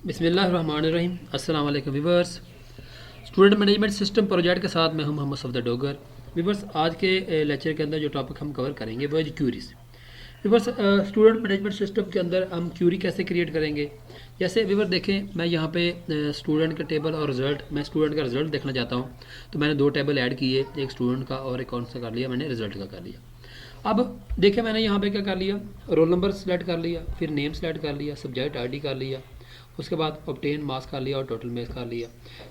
बिस्मिल्लाहिर्रहमानिर्रहीम। अस्सलाम वालेकुम viewers. Student management system project के साथ मैं हूं मोहम्मद सफदर डोगर। व्यूवर्स, आज के लेक्चर के अंदर जो टॉपिक हम कवर करेंगे वो है queries. Viewers, student management system के अंदर हम क्यूरी कैसे क्रिएट करेंगे। जैसे व्यूवर देखें, मैं यहाँ पे स्टूडेंट का टेबल और रिजल्ट, मैं स्टूडेंट का रिजल्ट देखना चाहता हूँ, तो मैंने दो टेबल ऐड किए, एक स्टूडेंट का और एक कौन सा कर लिया, मैंने रिजल्ट का कर लिया। अब देखिए, मैंने यहाँ पे क्या कर लिया, रोल नंबर सेलेक्ट कर लिया, फिर नेम सेलेक्ट कर लिया, सब्जेक्ट आईडी कर लिया, उसके बाद ऑब्टेन मार्क्स कर लिया और टोटल मार्क्स कर लिया।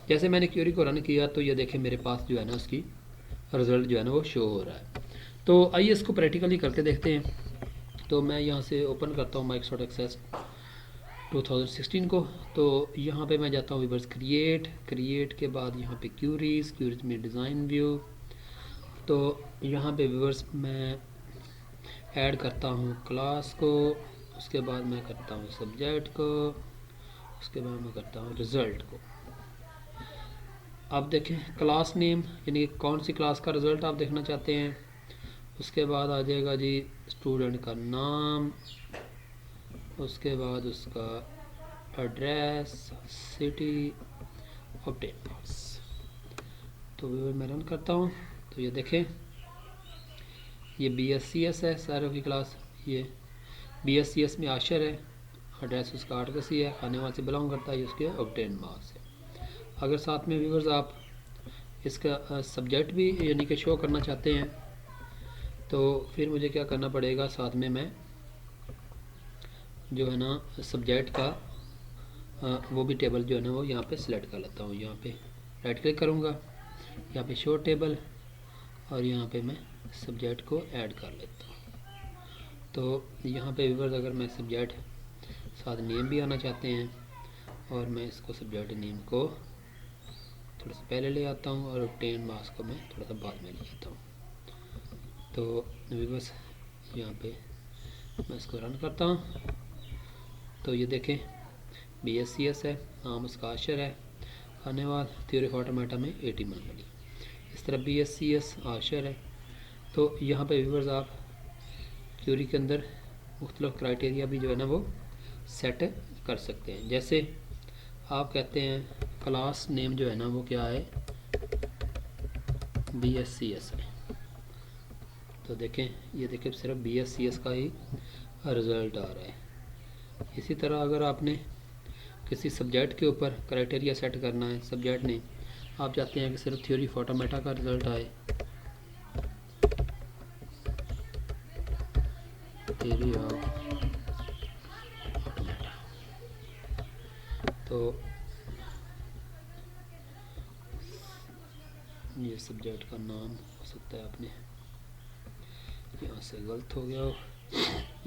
जैसे मैंने क्यूरी को रन किया तो ये देखिए मेरे पास जो है ना उसकी रिज़ल्ट जो है ना वो शो हो रहा है। तो आइए इसको प्रैक्टिकली करके देखते हैं। तो मैं यहाँ से ओपन करता हूँ माइक्रोसॉफ्ट एक्सेस 2016 को। तो यहाँ पे मैं जाता हूँ व्यूवर्स क्रिएट के बाद यहाँ पे क्यूरीज में डिज़ाइन व्यू। तो यहाँ पे व्यूवर्स मैं ऐड करता हूँ क्लास को, उसके बाद मैं करता हूँ सब्जेक्ट को, उसके बाद मैं करता हूँ रिज़ल्ट को। अब देखें क्लास नेम, यानी कौन सी क्लास का रिज़ल्ट आप देखना चाहते हैं। उसके बाद आ जाएगा जी स्टूडेंट का नाम, उसके बाद उसका एड्रेस, सिटी, ऑब्टेन मार्क्स। तो मैं रन करता हूँ तो ये देखें, ये BSCS है सारों की क्लास। ये BSCS में आशर है, एड्रेस उसका 8 है, खानेवाल से बिलोंग करता है, उसके ऑब्टेन मार्क्स है। अगर साथ में व्यूवर्स आप इसका सब्जेक्ट भी यानी कि शो करना चाहते हैं तो फिर मुझे क्या करना पड़ेगा, साथ में मैं जो है ना सब्जेक्ट का वो भी टेबल जो है ना वो यहाँ पे सिलेक्ट कर लेता हूँ। यहाँ पे राइट क्लिक करूँगा, यहाँ पे शो टेबल, और यहाँ पे मैं सब्जेक्ट को ऐड कर लेता हूँ। तो यहाँ पे व्यूवर्स अगर मैं सब्जेक्ट साथ नेम भी आना चाहते हैं, और मैं इसको सब्जेक्ट नेम को थोड़ा सा पहले ले आता हूँ और ऑब्टेन मार्क्स को मैं थोड़ा सा बाद में ले आता हूँ। तो व्यूवर्स यहाँ पे मैं इसको रन करता हूँ तो ये देखें BSCS है, नाम उसका आशर है, खानेवाल, थ्योरी ऑफ ऑटोमेटा में 80 नंबर मिली। इस तरह BSCS आशर है। तो यहाँ पे व्यूवर्स आप क्यूरी के अंदर मुख्तलिफ क्राइटेरिया भी जो है ना वो सेट कर सकते हैं। जैसे आप कहते हैं क्लास नेम जो है ना वो क्या है, BSCS है, तो देखें ये देखें सिर्फ BSCS का ही रिज़ल्ट आ रहा है। इसी तरह अगर आपने किसी सब्जेक्ट के ऊपर क्राइटेरिया सेट करना है, सब्जेक्ट ने आप चाहते हैं कि सिर्फ थ्योरी ऑफ ऑटोमेटा का रिज़ल्ट आए, थ्योरी ऑफ ऑटोमेटा, तो ये सब्जेक्ट का नाम हो सकता है आपने यहाँ से गलत हो गया हो,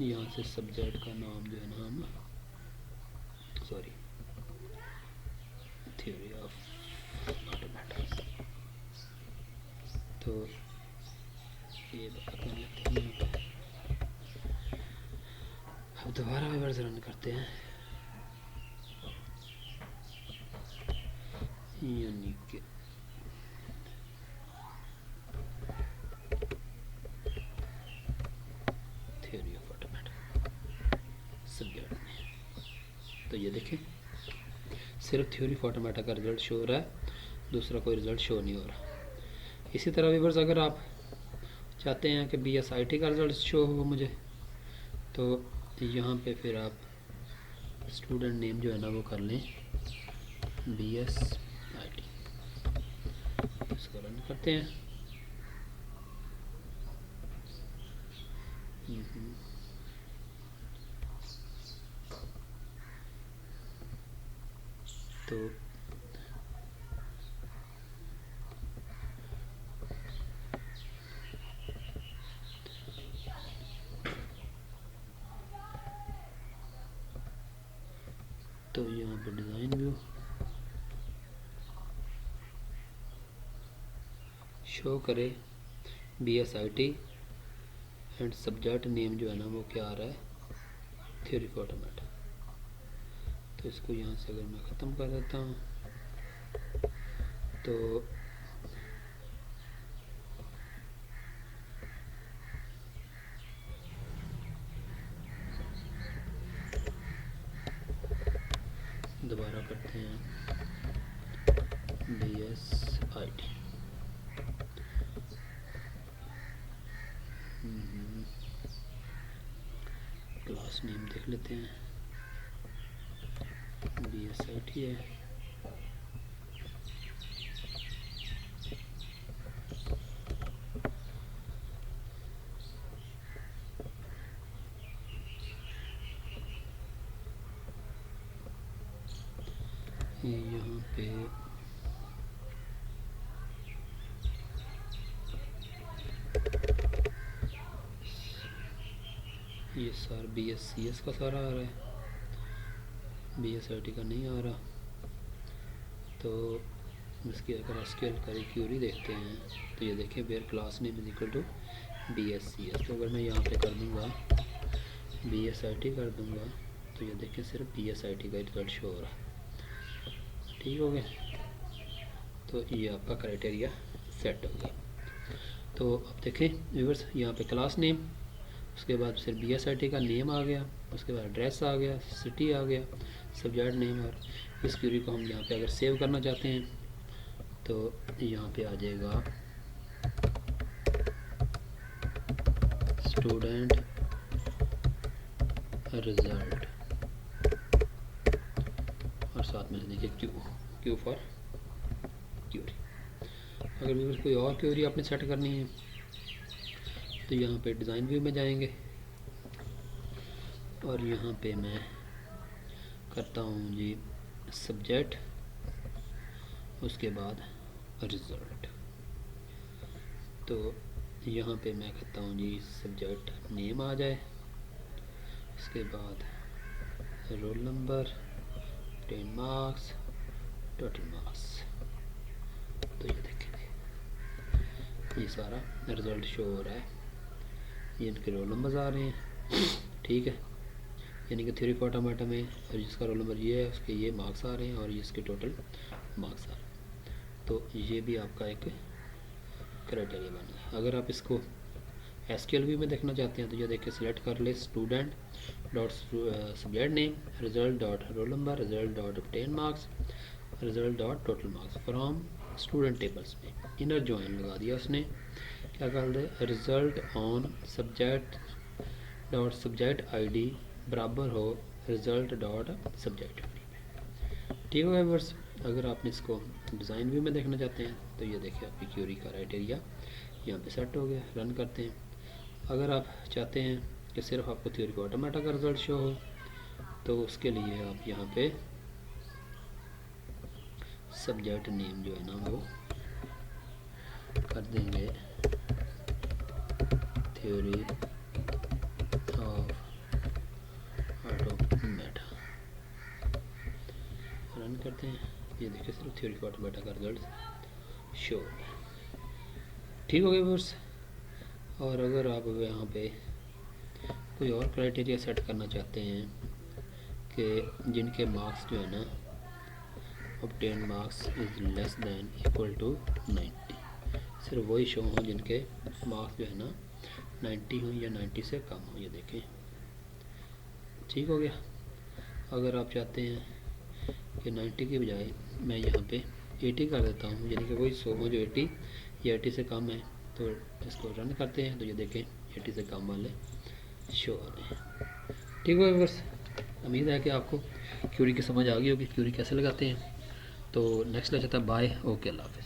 यहाँ से सब्जेक्ट का नाम जो है ना हम थ्योरी ऑफ ऑटोमेटा, तो ये बात कर लेते हैं। अब दोबारा वर्जन रन करते हैं, यानी कि थ्योरी ऑफ ऑटोमेटा सब्जेक्ट में। तो ये देखें सिर्फ थ्योरी ऑफ ऑटोमेटा का रिज़ल्ट शो हो रहा है, दूसरा कोई रिज़ल्ट शो नहीं हो रहा। इसी तरह व्यूअर्स अगर आप चाहते हैं कि BSIT का रिज़ल्ट शो हो मुझे, तो यहाँ पे फिर आप स्टूडेंट नेम जो है ना वो कर लें BSIT। इसको रन करते हैं। तो यहाँ पे डिज़ाइन व्यू शो करे BSIT एंड सब्जेक्ट नेम जो है ना वो क्या आ रहा है, थ्योरी ऑफ ऑटोमेटा। तो इसको यहाँ से अगर मैं ख़त्म कर देता हूँ तो दोबारा करते हैं BSIT। क्लास नेम देख लेते हैं, BSIT है। यहाँ पे ये सारा BSCS का सारा आ रहा है, BSIT का नहीं आ रहा। तो इसकी अगर SQL क्वेरी क्यूरी देखते हैं तो ये देखिए where class name is equal to BSCS। तो अगर मैं यहाँ पे कर दूँगा BSIT कर दूँगा तो ये देखिए सिर्फ BSIT का रिजल्ट शो हो रहा है। ठीक हो गया, तो ये आपका क्राइटेरिया सेट हो गया। तो अब देखें व्यूअर्स, यहाँ पे क्लास नेम, उसके बाद फिर BSIT का नेम आ गया, उसके बाद एड्रेस आ गया, सिटी आ गया, सब्जेक्ट नेम। और इस क्वेरी को हम यहाँ पे अगर सेव करना चाहते हैं तो यहाँ पे आ जाएगा स्टूडेंट रिजल्ट और साथ में देखिए क्यू फॉर क्यूरी। अगर व्यूअर्स कोई और क्वेरी आपने सेट करनी है तो यहाँ पे डिज़ाइन व्यू में जाएंगे और यहाँ पे मैं करता हूँ जी सब्जेक्ट, उसके बाद रिज़ल्ट। तो यहाँ पे मैं करता हूँ जी सब्जेक्ट नेम आ जाए, उसके बाद roll number, 10 marks, total marks. तो ये देखेंगे ये सारा रिज़ल्ट शो हो रहा है, ये इनके रोल नंबर्स आ रहे हैं। ठीक है, यानी कि थ्योरी फॉर टमाटर में जिसका रोल नंबर ये है उसके ये मार्क्स आ रहे हैं और ये इसके टोटल मार्क्स आ रहे हैं। तो ये भी आपका एक क्राइटेरिया बन गया। अगर आप इसको SQL व्यू में देखना चाहते हैं तो ये देखिए सिलेक्ट कर ले student dot subject name, result dot roll number, result dot 10 marks, result dot total marks from student tables में इनर जॉइन लगा दिया उसने। क्या कर दे, result on subject dot subject ID बराबर हो रिजल्ट डॉट सब्जेक्ट ID में। ठीक है व्यूअर्स, अगर आपने इसको डिज़ाइन व्यू में देखना चाहते हैं तो ये देखिए आपकी क्वेरी का क्राइटेरिया यहाँ पे सेट हो गया। रन करते हैं। अगर आप चाहते हैं कि सिर्फ आपको थ्योरी का ऑटोमेटिक रिजल्ट शो हो तो उसके लिए आप यहाँ पे सब्जेक्ट नेम जो है ना वो कर देंगे थ्योरी ऑफ ऑटोमेटा। रन करते हैं, ये देखिए सिर्फ थ्योरी का ऑटोमेटा का रिजल्ट शो। ठीक हो गया व्यूअर्स। और अगर आप यहाँ पे कोई और क्राइटेरिया सेट करना चाहते हैं कि जिनके मार्क्स जो है ना obtain marks is less than equal to 90, सिर्फ वही शो हों जिनके मार्क्स जो है ना 90 हों या 90 से कम हो, ये देखें। ठीक हो गया। अगर आप चाहते हैं कि 90 की बजाय मैं यहाँ पे 80 कर देता हूँ, यानी कि वही शो हो जो 80 या 80 से कम है, तो इसको रन करते हैं तो ये देखें 80 से कम वाले शो हो रहे हैं। ठीक है बस, उम्मीद है कि आपको क्यूरी की समझ आ गई होगी, क्यूरी कैसे लगाते हैं। तो नेक्स्ट लेक्चर तक बाय, ओके, अल्लाह हाफ़िज़।